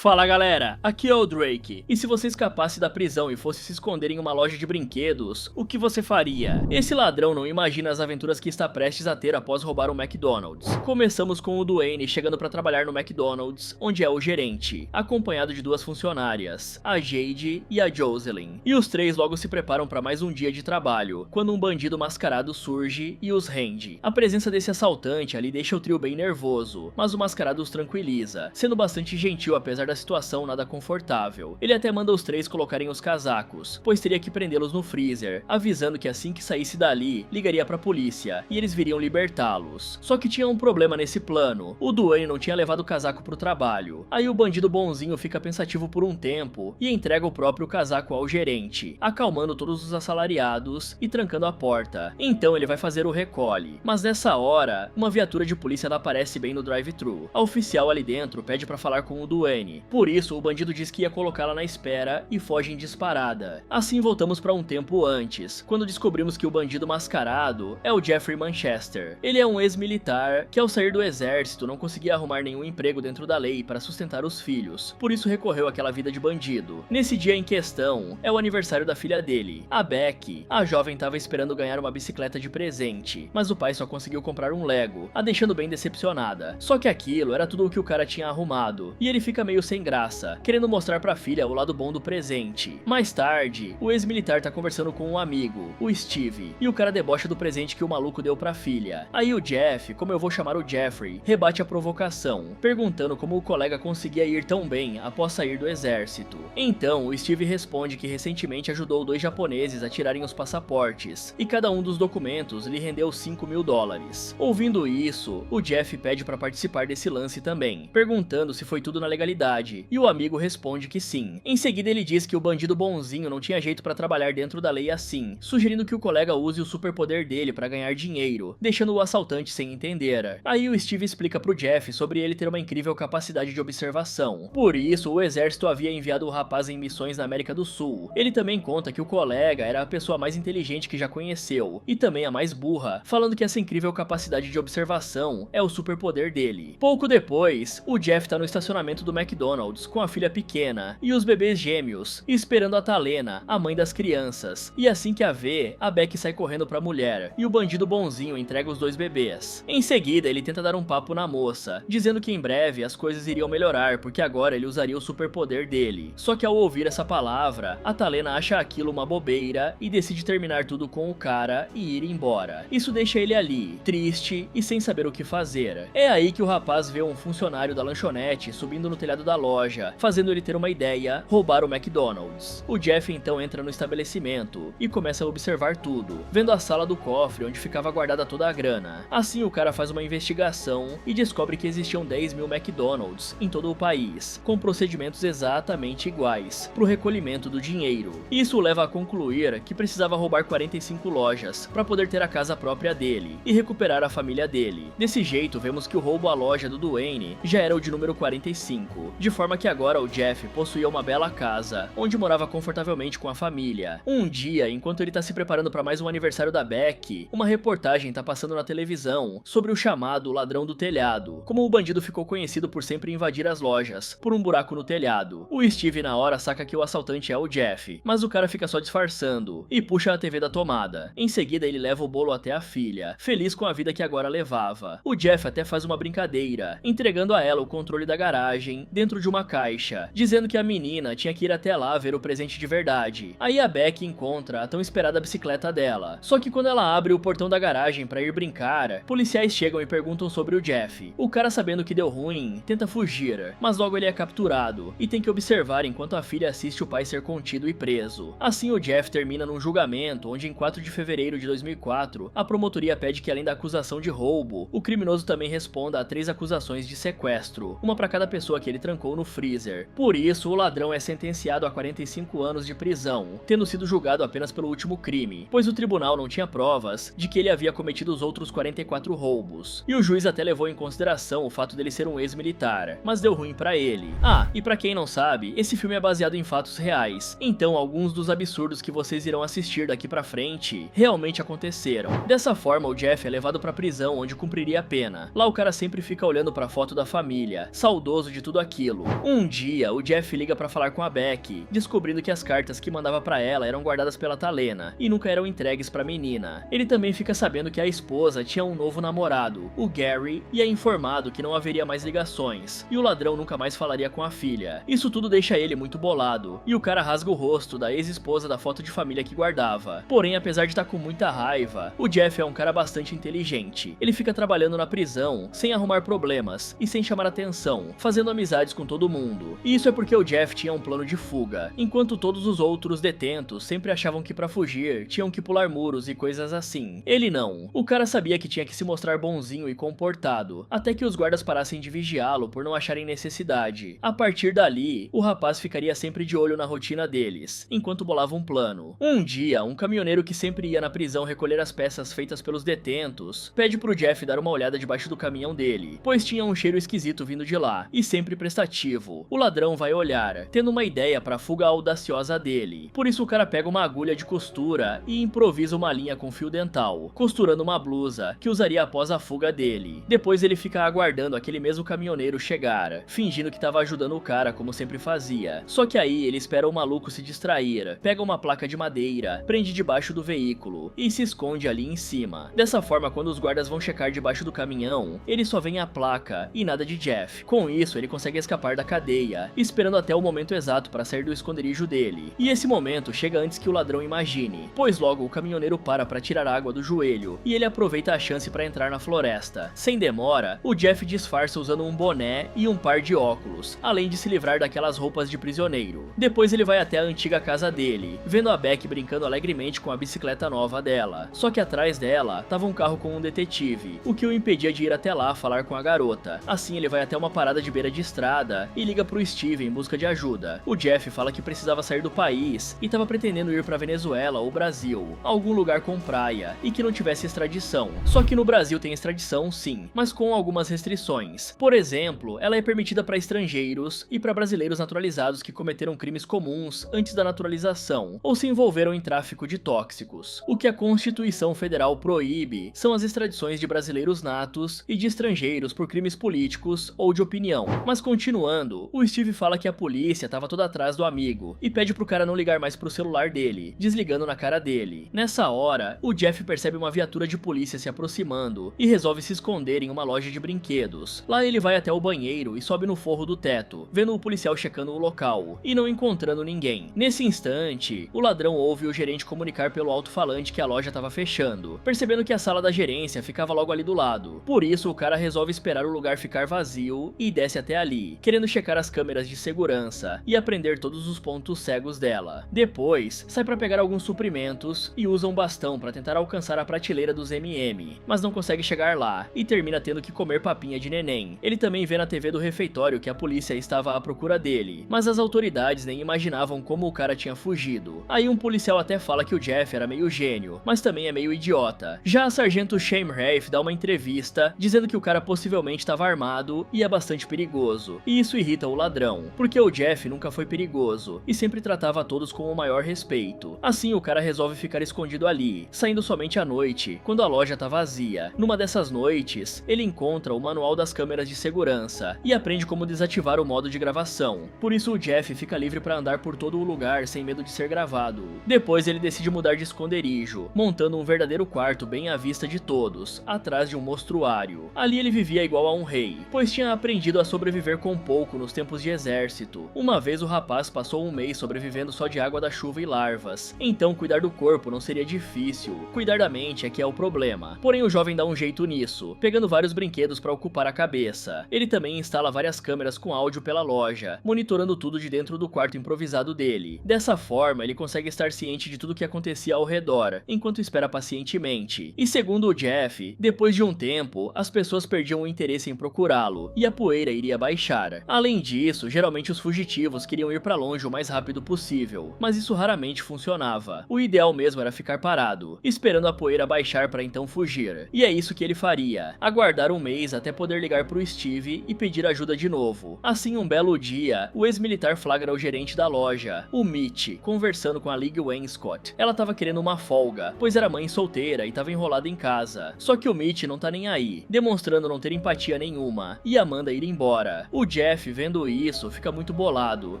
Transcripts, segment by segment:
Fala galera, aqui é o Drake, e se você escapasse da prisão e fosse se esconder em uma loja de brinquedos, o que você faria? Esse ladrão não imagina as aventuras que está prestes a ter após roubar um McDonald's. Começamos com o Dwayne chegando para trabalhar no McDonald's, onde é o gerente, acompanhado de duas funcionárias, a Jade e a Jocelyn. E os três logo se preparam para mais um dia de trabalho, quando um bandido mascarado surge e os rende. A presença desse assaltante ali deixa o trio bem nervoso, mas o mascarado os tranquiliza, sendo bastante gentil apesar da situação nada confortável. Ele até manda os três colocarem os casacos, pois teria que prendê-los no freezer, avisando que assim que saísse dali, ligaria pra polícia, e eles viriam libertá-los. Só que tinha um problema nesse plano, o Dwayne não tinha levado o casaco pro trabalho. Aí o bandido bonzinho fica pensativo por um tempo, e entrega o próprio casaco ao gerente, acalmando todos os assalariados e trancando a porta. Então ele vai fazer o recolhe, mas nessa hora, uma viatura de polícia aparece bem no drive-thru. A oficial ali dentro pede pra falar com o Dwayne. Por isso, o bandido diz que ia colocá-la na espera e foge em disparada. Assim voltamos para um tempo antes, quando descobrimos que o bandido mascarado é o Jeffrey Manchester. Ele é um ex-militar que ao sair do exército não conseguia arrumar nenhum emprego dentro da lei para sustentar os filhos, por isso recorreu àquela vida de bandido. Nesse dia em questão, é o aniversário da filha dele, a Becky. A jovem estava esperando ganhar uma bicicleta de presente, mas o pai só conseguiu comprar um Lego, a deixando bem decepcionada. Só que aquilo era tudo o que o cara tinha arrumado, e ele fica meio sem graça, querendo mostrar pra filha o lado bom do presente. Mais tarde, o ex-militar tá conversando com um amigo, o Steve, e o cara debocha do presente que o maluco deu pra filha. Aí o Jeff, como eu vou chamar o Jeffrey, rebate a provocação, perguntando como o colega conseguia ir tão bem após sair do exército. Então, o Steve responde que recentemente ajudou dois japoneses a tirarem os passaportes, e cada um dos documentos lhe rendeu $5.000. Ouvindo isso, o Jeff pede pra participar desse lance também, perguntando se foi tudo na legalidade, e o amigo responde que sim. Em seguida ele diz que o bandido bonzinho não tinha jeito pra trabalhar dentro da lei assim, sugerindo que o colega use o superpoder dele pra ganhar dinheiro, deixando o assaltante sem entender. Aí o Steve explica pro Jeff sobre ele ter uma incrível capacidade de observação. Por isso, o exército havia enviado o rapaz em missões na América do Sul. Ele também conta que o colega era a pessoa mais inteligente que já conheceu, e também a mais burra, falando que essa incrível capacidade de observação é o superpoder dele. Pouco depois, o Jeff tá no estacionamento do McDonald's com a filha pequena e os bebês gêmeos, esperando a Talena, a mãe das crianças. E assim que a vê, a Becky sai correndo pra mulher, e o bandido bonzinho entrega os dois bebês. Em seguida, ele tenta dar um papo na moça, dizendo que em breve as coisas iriam melhorar, porque agora ele usaria o superpoder dele. Só que ao ouvir essa palavra, a Talena acha aquilo uma bobeira e decide terminar tudo com o cara e ir embora. Isso deixa ele ali, triste e sem saber o que fazer. É aí que o rapaz vê um funcionário da lanchonete subindo no telhado da loja, fazendo ele ter uma ideia: roubar o McDonald's. O Jeff então entra no estabelecimento e começa a observar tudo, vendo a sala do cofre onde ficava guardada toda a grana. Assim o cara faz uma investigação e descobre que existiam 10.000 McDonald's em todo o país, com procedimentos exatamente iguais para o recolhimento do dinheiro. Isso o leva a concluir que precisava roubar 45 lojas para poder ter a casa própria dele e recuperar a família dele. Desse jeito vemos que o roubo à loja do Dwayne já era o de número 45, de forma que agora o Jeff possuía uma bela casa, onde morava confortavelmente com a família. Um dia, enquanto ele tá se preparando para mais um aniversário da Becky, uma reportagem tá passando na televisão sobre o chamado ladrão do telhado, como o bandido ficou conhecido por sempre invadir as lojas, por um buraco no telhado. O Steve na hora saca que o assaltante é o Jeff, mas o cara fica só disfarçando, e puxa a TV da tomada. Em seguida ele leva o bolo até a filha, feliz com a vida que agora levava. O Jeff até faz uma brincadeira, entregando a ela o controle da garagem dentro de uma caixa, dizendo que a menina tinha que ir até lá ver o presente de verdade. Aí a Becky encontra a tão esperada bicicleta dela, só que quando ela abre o portão da garagem pra ir brincar, policiais chegam e perguntam sobre o Jeff. O cara, sabendo que deu ruim, tenta fugir, mas logo ele é capturado e tem que observar enquanto a filha assiste o pai ser contido e preso. Assim o Jeff termina num julgamento onde em 4 de fevereiro de 2004, a promotoria pede que além da acusação de roubo, o criminoso também responda a 3 acusações de sequestro, uma pra cada pessoa que ele trancou no freezer. Por isso, o ladrão é sentenciado a 45 anos de prisão, tendo sido julgado apenas pelo último crime, pois o tribunal não tinha provas de que ele havia cometido os outros 44 roubos. E o juiz até levou em consideração o fato dele ser um ex-militar, mas deu ruim pra ele. Ah, e pra quem não sabe, esse filme é baseado em fatos reais, então alguns dos absurdos que vocês irão assistir daqui pra frente realmente aconteceram. Dessa forma, o Jeff é levado pra prisão onde cumpriria a pena. Lá o cara sempre fica olhando pra foto da família, saudoso de tudo aquilo. aquilo. Um dia, o Jeff liga pra falar com a Becky, descobrindo que as cartas que mandava pra ela eram guardadas pela Talena e nunca eram entregues pra menina. Ele também fica sabendo que a esposa tinha um novo namorado, o Gary, e é informado que não haveria mais ligações, e o ladrão nunca mais falaria com a filha. Isso tudo deixa ele muito bolado, e o cara rasga o rosto da ex-esposa da foto de família que guardava. Porém, apesar de estar com muita raiva, o Jeff é um cara bastante inteligente. Ele fica trabalhando na prisão, sem arrumar problemas e sem chamar atenção, fazendo amizades com todo mundo. E isso é porque o Jeff tinha um plano de fuga, enquanto todos os outros detentos sempre achavam que pra fugir tinham que pular muros e coisas assim. Ele não. O cara sabia que tinha que se mostrar bonzinho e comportado, até que os guardas parassem de vigiá-lo por não acharem necessidade. A partir dali, o rapaz ficaria sempre de olho na rotina deles, enquanto bolava um plano. Um dia, um caminhoneiro que sempre ia na prisão recolher as peças feitas pelos detentos, pede pro Jeff dar uma olhada debaixo do caminhão dele, pois tinha um cheiro esquisito vindo de lá, e sempre prestativo. O ladrão vai olhar, tendo uma ideia pra fuga audaciosa dele. Por isso o cara pega uma agulha de costura e improvisa uma linha com fio dental, costurando uma blusa, que usaria após a fuga dele. Depois ele fica aguardando aquele mesmo caminhoneiro chegar, fingindo que tava ajudando o cara como sempre fazia. Só que aí ele espera o maluco se distrair, pega uma placa de madeira, prende debaixo do veículo e se esconde ali em cima. Dessa forma, quando os guardas vão checar debaixo do caminhão, ele só vê a placa e nada de Jeff. Com isso, ele consegue escapar da cadeia, esperando até o momento exato para sair do esconderijo dele. E esse momento chega antes que o ladrão imagine, pois logo o caminhoneiro para tirar água do joelho e ele aproveita a chance para entrar na floresta. Sem demora, o Jeff disfarça usando um boné e um par de óculos, além de se livrar daquelas roupas de prisioneiro. Depois ele vai até a antiga casa dele, vendo a Beck brincando alegremente com a bicicleta nova dela. Só que atrás dela tava um carro com um detetive, o que o impedia de ir até lá falar com a garota. Assim ele vai até uma parada de beira de estrada e liga pro Steve em busca de ajuda. O Jeff fala que precisava sair do país e tava pretendendo ir pra Venezuela ou Brasil, algum lugar com praia, e que não tivesse extradição. Só que no Brasil tem extradição sim, mas com algumas restrições. Por exemplo, ela é permitida para estrangeiros e para brasileiros naturalizados que cometeram crimes comuns antes da naturalização ou se envolveram em tráfico de tóxicos. O que a Constituição Federal proíbe são as extradições de brasileiros natos e de estrangeiros por crimes políticos ou de opinião. Mas continuando, o Steve fala que a polícia estava toda atrás do amigo e pede pro cara não ligar mais pro celular dele, desligando na cara dele. Nessa hora, o Jeff percebe uma viatura de polícia se aproximando e resolve se esconder em uma loja de brinquedos. Lá ele vai até o banheiro e sobe no forro do teto, vendo o policial checando o local e não encontrando ninguém. Nesse instante, o ladrão ouve o gerente comunicar pelo alto-falante que a loja estava fechando, percebendo que a sala da gerência ficava logo ali do lado. Por isso, o cara resolve esperar o lugar ficar vazio e desce até ali, querendo checar as câmeras de segurança e aprender todos os pontos cegos dela. Depois, sai para pegar alguns suprimentos e usa um bastão para tentar alcançar a prateleira dos M&M, mas não consegue chegar lá e termina tendo que comer papinha de neném. Ele também vê na TV do refeitório que a polícia estava à procura dele, mas as autoridades nem imaginavam como o cara tinha fugido. Aí um policial até fala que o Jeff era meio gênio, mas também é meio idiota. Já a sargento Shame Rafe dá uma entrevista dizendo que o cara possivelmente estava armado e é bastante perigoso, e isso irrita o ladrão, porque o Jeff nunca foi perigoso e sempre tratava a todos com o maior respeito. Assim o cara resolve ficar escondido ali, saindo somente à noite, quando a loja tá vazia. Numa dessas noites, ele encontra o manual das câmeras de segurança e aprende como desativar o modo de gravação. Por isso o Jeff fica livre para andar por todo o lugar sem medo de ser gravado. Depois ele decide mudar de esconderijo, montando um verdadeiro quarto bem à vista de todos, atrás de um mostruário. Ali ele vivia igual a um rei, pois tinha aprendido a sobreviver com pouco nos tempos de exército. Uma vez o rapaz passou um mês sobrevivendo só de água da chuva e larvas, então cuidar do corpo não seria difícil, cuidar da mente é que é o problema. Porém o jovem dá um jeito nisso, pegando vários brinquedos para ocupar a cabeça. Ele também instala várias câmeras com áudio pela loja, monitorando tudo de dentro do quarto improvisado dele. Dessa forma ele consegue estar ciente de tudo que acontecia ao redor, enquanto espera pacientemente. E segundo o Jeff, depois de um tempo, as pessoas perdiam o interesse em procurá-lo, e a poeira iria baixar. Além disso, geralmente os fugitivos queriam ir para longe o mais rápido possível, mas isso raramente funcionava. O ideal mesmo era ficar parado, esperando a poeira baixar para então fugir. E é isso que ele faria, aguardar um mês até poder ligar pro Steve e pedir ajuda de novo. Assim, um belo dia, o ex-militar flagra o gerente da loja, o Mitch, conversando com a Lig Wainscott. Ela tava querendo uma folga, pois era mãe solteira e tava enrolada em casa. Só que o Mitch não tá nem aí, demonstrando não ter empatia nenhuma, e a manda ir embora. O Jeff, vendo isso, fica muito bolado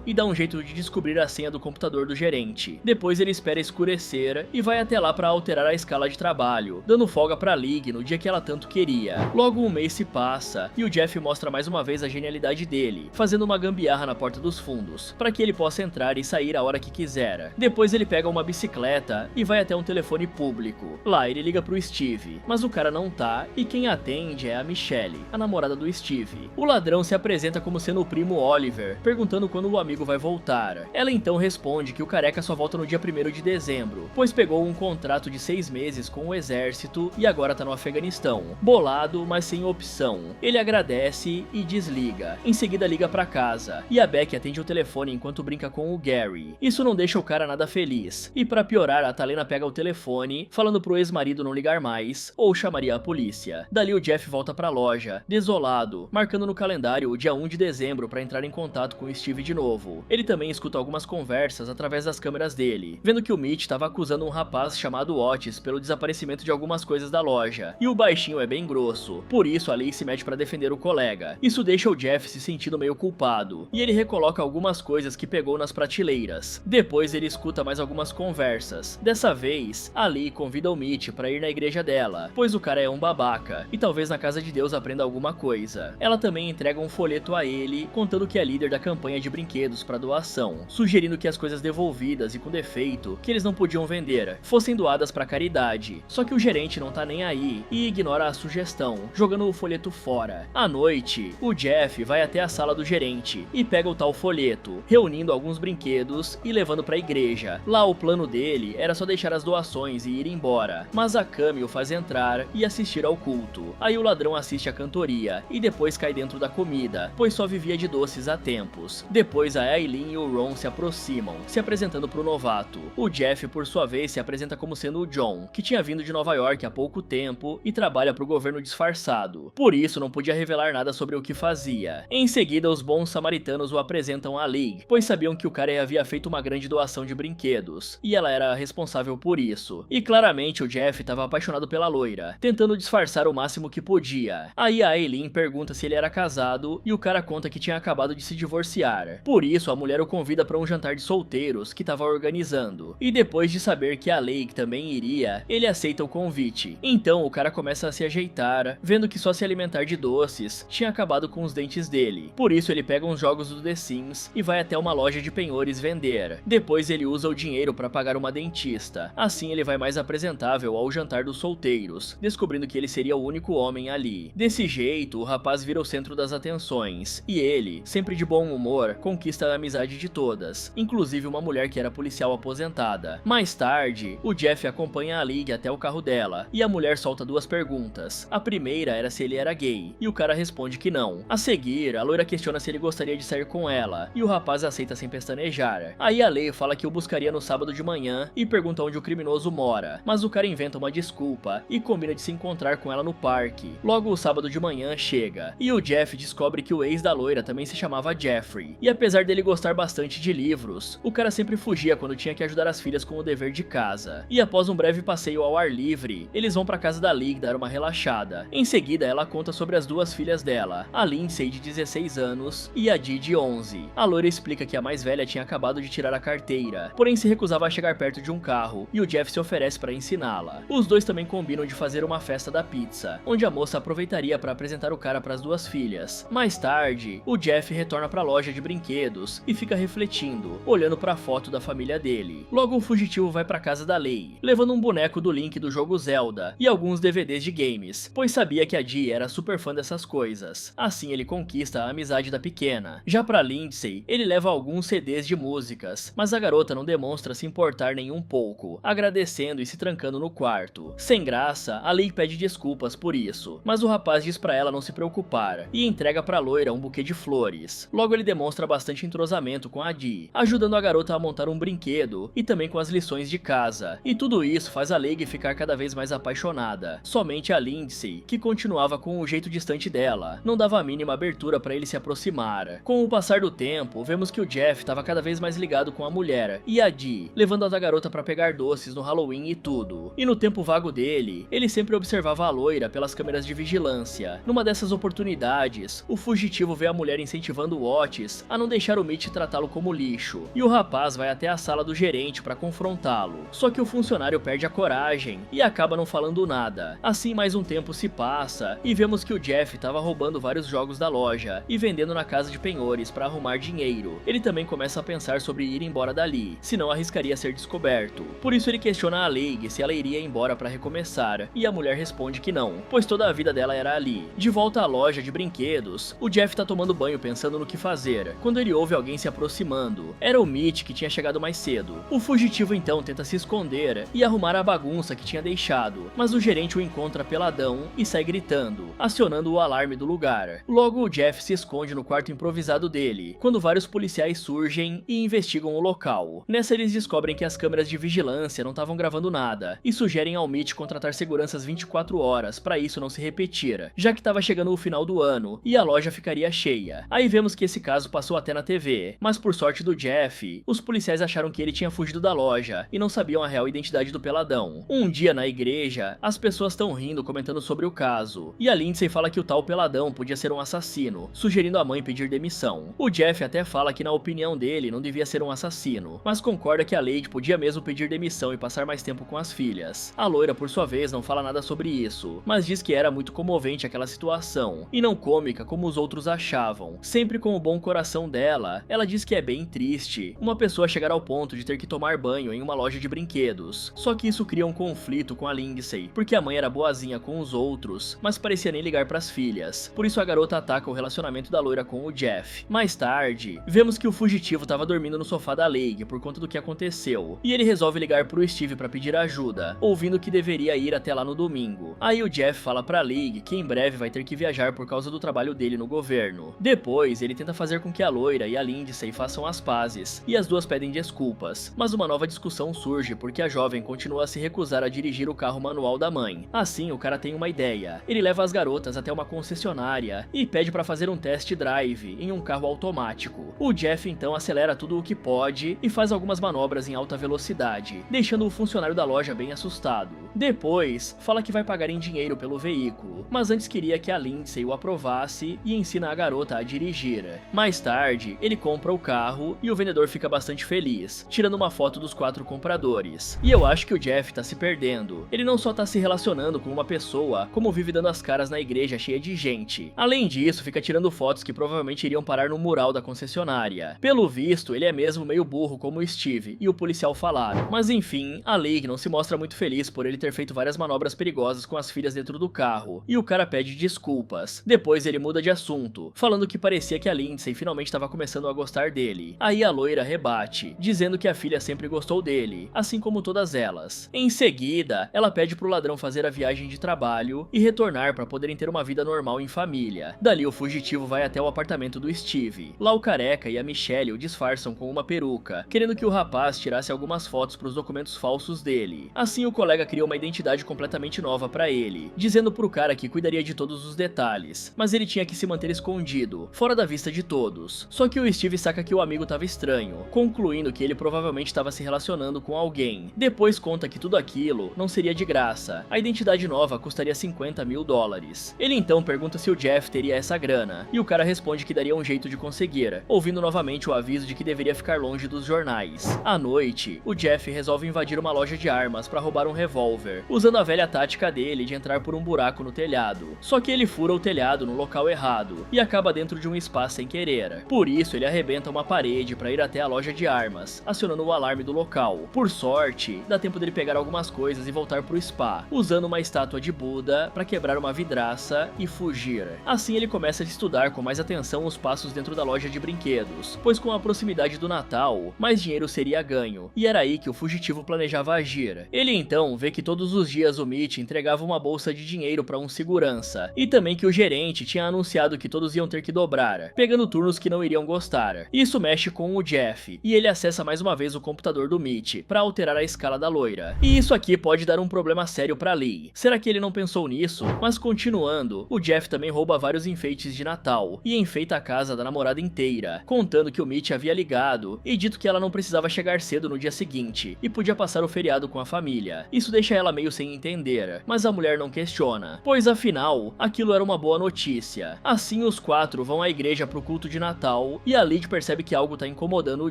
e dá um jeito de descobrir a senha do computador do gerente. Depois ele espera escurecer e vai até lá para alterar a escala de trabalho, dando folga pra Lig no dia que ela tanto queria. Logo um mês se passa e o Jeff mostra mais uma vez a genialidade dele, fazendo uma gambiarra na porta dos fundos, para que ele possa entrar e sair a hora que quiser. Depois ele pega uma bicicleta e vai até um telefone público. Lá ele liga pro Steve, mas o cara não tá e quem atende é a Michelle, a namorada do Steve. O ladrão se apresenta como sendo o primo Oliver, perguntando quando o amigo vai voltar. Ela então responde que o careca só volta no dia 1º de dezembro, pois pegou um contrato de 6 meses com o exército e agora tá no Afeganistão. Bolado, mas sem opção. Ele agradece e desliga. Em seguida liga pra casa, e a Beck atende o telefone enquanto brinca com o Gary. Isso não deixa o cara nada feliz, e pra piorar a Talena pega o telefone, falando pro ex-marido não ligar mais, ou chamaria a polícia. Dali o Jeff volta pra loja, desolado, marcando no calendário o dia 1 de dezembro pra entrar em contato com o Steve de novo. Ele também escuta algumas conversas através das câmeras dele, vendo que o Mitch estava acusando um rapaz chamado Otis pelo desaparecimento de algumas coisas da loja, e o baixinho é bem grosso, por isso a Lee se mete pra defender o colega. Isso deixa o Jeff se sentindo meio culpado, e ele recoloca algumas coisas que pegou nas prateleiras. Depois ele escuta mais algumas conversas. Dessa vez, a Lee convida o Mitch pra ir na igreja dela, pois o cara é um babaca, e talvez na casa de Deus aprenda alguma coisa. Ela também entrega um folheto a ele, contando que é líder da campanha de brinquedos para doação, sugerindo que as coisas devolvidas e com defeito, que eles não podiam vender, fossem doadas para caridade. Só que o gerente não tá nem aí e ignora a sugestão, jogando o folheto fora. À noite, o Jeff vai até a sala do gerente e pega o tal folheto, reunindo alguns brinquedos e levando para a igreja. Lá o plano dele era só deixar as doações e ir embora, mas a Cami o faz entrar e assistir ao culto. Aí o ladrão assiste a cantoria e depois cai dentro da comida, pois só vivia de doces há tempos. Depois a Aileen e o Ron se aproximam, se apresentando pro novato. O Jeff, por sua vez, se apresenta como sendo o John, que tinha vindo de Nova York há pouco tempo e trabalha pro governo disfarçado. Por isso não podia revelar nada sobre o que fazia. Em seguida, os bons samaritanos o apresentam à League, pois sabiam que o cara havia feito uma grande doação de brinquedos, e ela era responsável por isso. E claramente o Jeff estava apaixonado pela loira, tentando disfarçar o máximo que podia. Aí a Aileen pergunta se ele era casado e o cara conta que tinha acabado de se divorciar. Por isso a mulher o convida para um jantar de solteiros que estava organizando. E depois de saber que a Lake também iria, ele aceita o convite. Então o cara começa a se ajeitar, vendo que só se alimentar de doces tinha acabado com os dentes dele. Por isso ele pega uns jogos do The Sims e vai até uma loja de penhores vender. Depois ele usa o dinheiro para pagar uma dentista. Assim ele vai mais apresentável ao jantar dos solteiros, descobrindo que ele seria o único homem ali. Desse jeito, o rapaz vira o centro das atenções, e ele, sempre de bom humor, conquista a amizade de todas, inclusive uma mulher que era policial aposentada. Mais tarde, o Jeff acompanha a League até o carro dela, e a mulher solta duas perguntas. A primeira era se ele era gay, e o cara responde que não. A seguir, a loira questiona se ele gostaria de sair com ela, e o rapaz aceita sem pestanejar. Aí a Lei fala que o buscaria no sábado de manhã e pergunta onde o criminoso mora, mas o cara inventa uma desculpa e combina de se encontrar com ela no parque. Logo o sábado de manhã chega, e o Jeff descobre que o ex da loira também se chamava Jeffrey, e apesar dele gostar bastante de livros, o cara sempre fugia quando tinha que ajudar as filhas com o dever de casa. E após um breve passeio ao ar livre, eles vão pra casa da League dar uma relaxada. Em seguida ela conta sobre as duas filhas dela, a Lindsay de 16 anos e a Dee de 11. A loira explica que a mais velha tinha acabado de tirar a carteira, porém se recusava a chegar perto de um carro, e o Jeff se oferece para ensiná-la. Os dois também combinam de fazer uma festa da pizza, onde a moça aproveitaria para apresentar o cara para as duas filhas. Mais tarde, o Jeff retorna para a loja de brinquedos e fica refletindo, olhando para a foto da família dele. Logo o fugitivo vai para casa da Lei, levando um boneco do Link do jogo Zelda e alguns DVDs de games, pois sabia que a Dee era super fã dessas coisas. Assim ele conquista a amizade da pequena. Já para Lindsay, ele leva alguns CDs de músicas, mas a garota não demonstra se importar nem um pouco, agradecendo e se trancando no quarto. Sem graça, a Lei pede desculpas por isso, mas o rapaz diz pra ela não se preocupar e entrega pra loira um buquê de flores. Logo ele demonstra bastante entrosamento com a Dee, ajudando a garota a montar um brinquedo e também com as lições de casa. E tudo isso faz a Leigh ficar cada vez mais apaixonada. Somente a Lindsay, que continuava com o jeito distante dela, não dava a mínima abertura pra ele se aproximar. Com o passar do tempo, vemos que o Jeff estava cada vez mais ligado com a mulher e a Dee, levando a garota pra pegar doces no Halloween e tudo. E no tempo vago dele, ele sempre observava a loira pelas câmeras de vigilância. Numa dessas oportunidades, o fugitivo fugitivo vê a mulher incentivando o Otis a não deixar o Mitch tratá-lo como lixo, e o rapaz vai até a sala do gerente para confrontá-lo. Só que o funcionário perde a coragem e acaba não falando nada. Assim, mais um tempo se passa e vemos que o Jeff estava roubando vários jogos da loja e vendendo na casa de penhores para arrumar dinheiro. Ele também começa a pensar sobre ir embora dali, senão arriscaria ser descoberto. Por isso ele questiona a Leigh se ela iria embora para recomeçar, e a mulher responde que não, pois toda a vida dela era ali. De volta à loja de brinquedos, o Jeff tá tomando banho pensando no que fazer, quando ele ouve alguém se aproximando. Era o Mitch, que tinha chegado mais cedo. O fugitivo então tenta se esconder e arrumar a bagunça que tinha deixado, mas o gerente o encontra peladão e sai gritando, acionando o alarme do lugar. Logo o Jeff se esconde no quarto improvisado dele, quando vários policiais surgem e investigam o local. Nessa eles descobrem que as câmeras de vigilância não estavam gravando nada, e sugerem ao Mitch contratar seguranças 24 horas para isso não se repetir, já que estava chegando o final do ano e a loja ficaria cheia. Aí vemos que esse caso passou até na TV, mas por sorte do Jeff, os policiais acharam que ele tinha fugido da loja e não sabiam a real identidade do peladão. Um dia na igreja, as pessoas estão rindo comentando sobre o caso, e a Lindsay fala que o tal peladão podia ser um assassino, sugerindo a mãe pedir demissão. O Jeff até fala que na opinião dele não devia ser um assassino, mas concorda que a Lady podia mesmo pedir demissão e passar mais tempo com as filhas. A loira por sua vez não fala nada sobre isso, mas diz que era muito comovente aquela situação, e não cômica como os outros achavam. Sempre com o bom coração dela, ela diz que é bem triste uma pessoa chegar ao ponto de ter que tomar banho em uma loja de brinquedos. Só que isso cria um conflito com a Lindsay, porque a mãe era boazinha com os outros, mas parecia nem ligar pras filhas. Por isso a garota ataca o relacionamento da loira com o Jeff. Mais tarde, vemos que o fugitivo estava dormindo no sofá da Leigh por conta do que aconteceu, e ele resolve ligar pro Steve para pedir ajuda, ouvindo que deveria ir até lá no domingo. Aí o Jeff fala pra Leigh que em breve vai ter que viajar por causa do trabalho dele no governo. Depois, ele tenta fazer com que a loira e a Lindsay façam as pazes, e as duas pedem desculpas, mas uma nova discussão surge porque a jovem continua a se recusar a dirigir o carro manual da mãe. Assim, o cara tem uma ideia. Ele leva as garotas até uma concessionária e pede para fazer um test drive em um carro automático. O Jeff então acelera tudo o que pode e faz algumas manobras em alta velocidade, deixando o funcionário da loja bem assustado. Depois, fala que vai pagar em dinheiro pelo veículo, mas antes queria que a Lindsay o aprovasse e ensina a garota a dirigir. Mais tarde, ele compra o carro e o vendedor fica bastante feliz, tirando uma foto dos 4 compradores. E eu acho que o Jeff tá se perdendo. Ele não só tá se relacionando com uma pessoa, como vive dando as caras na igreja cheia de gente. Além disso, fica tirando fotos que provavelmente iriam parar no mural da concessionária. Pelo visto, ele é mesmo meio burro como o Steve e o policial falaram. Mas enfim, a Leigh não se mostra muito feliz por ele ter feito várias manobras perigosas com as filhas dentro do carro, e o cara pede desculpas. Depois ele muda de assunto, falando que parecia que a Lindsay finalmente estava começando a gostar dele. Aí a loira rebate, dizendo que a filha sempre gostou dele, assim como todas elas. Em seguida, ela pede pro ladrão fazer a viagem de trabalho e retornar para poderem ter uma vida normal em família. Dali o fugitivo vai até o apartamento do Steve. Lá o careca e a Michelle o disfarçam com uma peruca, querendo que o rapaz tirasse algumas fotos pros documentos falsos dele. Assim o colega cria uma identidade completamente nova para ele, dizendo pro cara que cuidaria de todos os detalhes, mas ele tinha que se manter escondido, fora da vista de todos. Só que o Steve saca que o amigo tava estranho, concluindo que ele provavelmente estava se relacionando com alguém. Depois conta que tudo aquilo não seria de graça, a identidade nova custaria $50.000. Ele então pergunta se o Jeff teria essa grana, e o cara responde que daria um jeito de conseguir, ouvindo novamente o aviso de que deveria ficar longe dos jornais. À noite, o Jeff resolve invadir uma loja de armas para roubar um revólver, usando a velha tática dele de entrar por um buraco no telhado. Só que ele fura o telhado no local errado e acaba dentro de um spa sem querer. Por isso ele arrebenta uma parede para ir até a loja de armas, acionando o alarme do local. Por sorte, dá tempo dele pegar algumas coisas e voltar pro spa, usando uma estátua de Buda para quebrar uma vidraça e fugir. Assim ele começa a estudar com mais atenção os passos dentro da loja de brinquedos, pois com a proximidade do Natal, mais dinheiro seria ganho, e era aí que o fugitivo planejava agir. Ele então vê que todos os dias o Mitch entregava uma bolsa de dinheiro para um segurança, e também que o gerente tinha anunciado que todos iam ter que dobrar, pegando turnos que não iriam gostar. Isso mexe com o Jeff, e ele acessa mais uma vez o computador do Mitch para alterar a escala da loira. E isso aqui pode dar um problema sério para Leigh. Será que ele não pensou nisso? Mas continuando, o Jeff também rouba vários enfeites de Natal e enfeita a casa da namorada inteira, contando que o Mitch havia ligado e dito que ela não precisava chegar cedo no dia seguinte e podia passar o feriado com a família. Isso deixa ela meio sem entender, mas a mulher não questiona, pois afinal, aquilo era uma boa notícia. Assim, os os 4 vão à igreja pro culto de Natal e a League percebe que algo tá incomodando o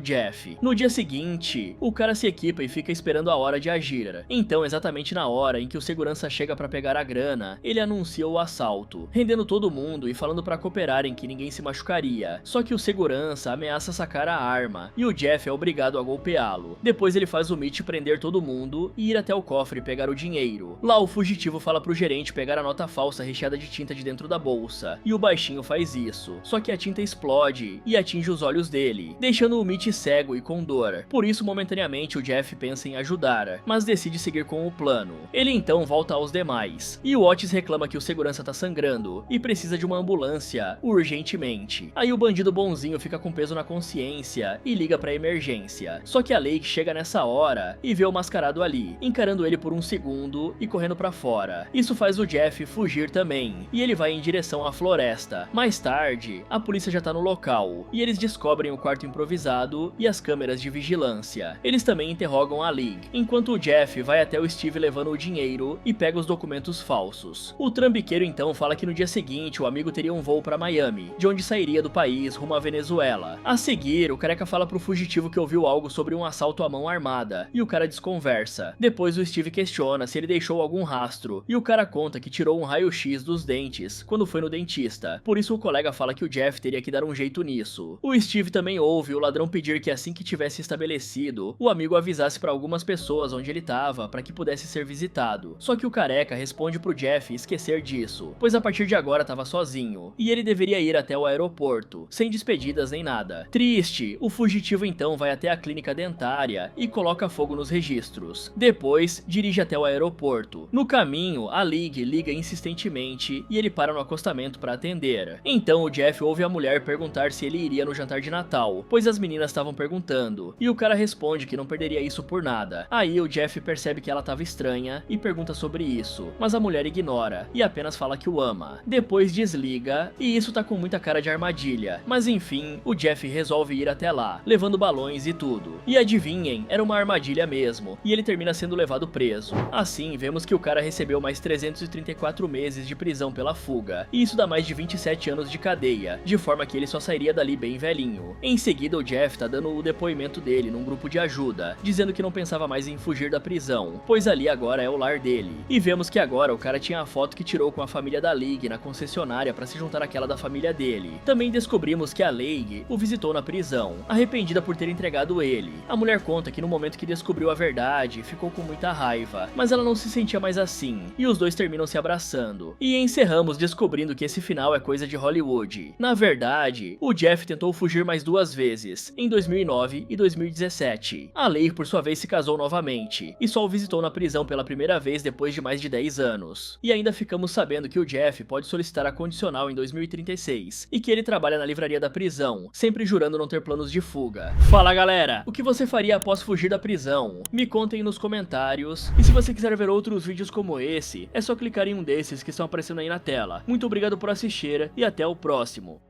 Jeff. No dia seguinte, o cara se equipa e fica esperando a hora de agir. Então, exatamente na hora em que o segurança chega pra pegar a grana, ele anuncia o assalto, rendendo todo mundo e falando pra cooperarem que ninguém se machucaria. Só que o segurança ameaça sacar a arma e o Jeff é obrigado a golpeá-lo. Depois ele faz o Mitch prender todo mundo e ir até o cofre pegar o dinheiro. Lá o fugitivo fala pro gerente pegar a nota falsa recheada de tinta de dentro da bolsa, e o baixinho faz isso. Só que a tinta explode e atinge os olhos dele, deixando o Mitch cego e com dor. Por isso, momentaneamente, o Jeff pensa em ajudar, mas decide seguir com o plano. Ele então volta aos demais, e o Otis reclama que o segurança tá sangrando e precisa de uma ambulância urgentemente. Aí o bandido bonzinho fica com peso na consciência e liga pra emergência. Só que a Lake chega nessa hora e vê o mascarado ali, encarando ele por um segundo e correndo pra fora. Isso faz o Jeff fugir também, e ele vai em direção à floresta. Mais tarde, a polícia já tá no local, e eles descobrem o quarto improvisado e as câmeras de vigilância. Eles também interrogam a League, enquanto o Jeff vai até o Steve levando o dinheiro e pega os documentos falsos. O trambiqueiro então fala que no dia seguinte o amigo teria um voo pra Miami, de onde sairia do país rumo à Venezuela. A seguir, o careca fala pro fugitivo que ouviu algo sobre um assalto à mão armada, e o cara desconversa. Depois o Steve questiona se ele deixou algum rastro, e o cara conta que tirou um raio-x dos dentes quando foi no dentista. Por isso o colega fala que o Jeff teria que dar um jeito nisso. O Steve também ouve o ladrão pedir que assim que tivesse estabelecido, o amigo avisasse pra algumas pessoas onde ele tava para que pudesse ser visitado. Só que o careca responde pro Jeff esquecer disso, pois a partir de agora tava sozinho, e ele deveria ir até o aeroporto, sem despedidas nem nada. Triste, o fugitivo então vai até a clínica dentária e coloca fogo nos registros. Depois, dirige até o aeroporto. No caminho, a League liga insistentemente e ele para no acostamento para atender. Então o Jeff ouve a mulher perguntar se ele iria no jantar de Natal, pois as meninas estavam perguntando, e o cara responde que não perderia isso por nada. Aí o Jeff percebe que ela estava estranha e pergunta sobre isso, mas a mulher ignora e apenas fala que o ama. Depois desliga, e isso tá com muita cara de armadilha, mas enfim, o Jeff resolve ir até lá, levando balões e tudo. E adivinhem, era uma armadilha mesmo, e ele termina sendo levado preso. Assim, vemos que o cara recebeu mais 334 meses de prisão pela fuga, e isso dá mais de 27 anos de cadeia, de forma que ele só sairia dali bem velhinho. Em seguida, o Jeff tá dando o depoimento dele num grupo de ajuda, dizendo que não pensava mais em fugir da prisão, pois ali agora é o lar dele. E vemos que agora o cara tinha a foto que tirou com a família da League na concessionária para se juntar àquela da família dele. Também descobrimos que a League o visitou na prisão, arrependida por ter entregado ele. A mulher conta que no momento que descobriu a verdade, ficou com muita raiva, mas ela não se sentia mais assim, e os dois terminam se abraçando. E encerramos descobrindo que esse final é coisa de Hollywood. Na verdade, o Jeff tentou fugir mais 2 vezes, em 2009 e 2017. A Leigh, por sua vez, se casou novamente, e só o visitou na prisão pela primeira vez depois de mais de 10 anos. E ainda ficamos sabendo que o Jeff pode solicitar a condicional em 2036, e que ele trabalha na livraria da prisão, sempre jurando não ter planos de fuga. Fala galera, o que você faria após fugir da prisão? Me contem nos comentários, e se você quiser ver outros vídeos como esse, é só clicar em um desses que estão aparecendo aí na tela. Muito obrigado por assistir, e até o próximo.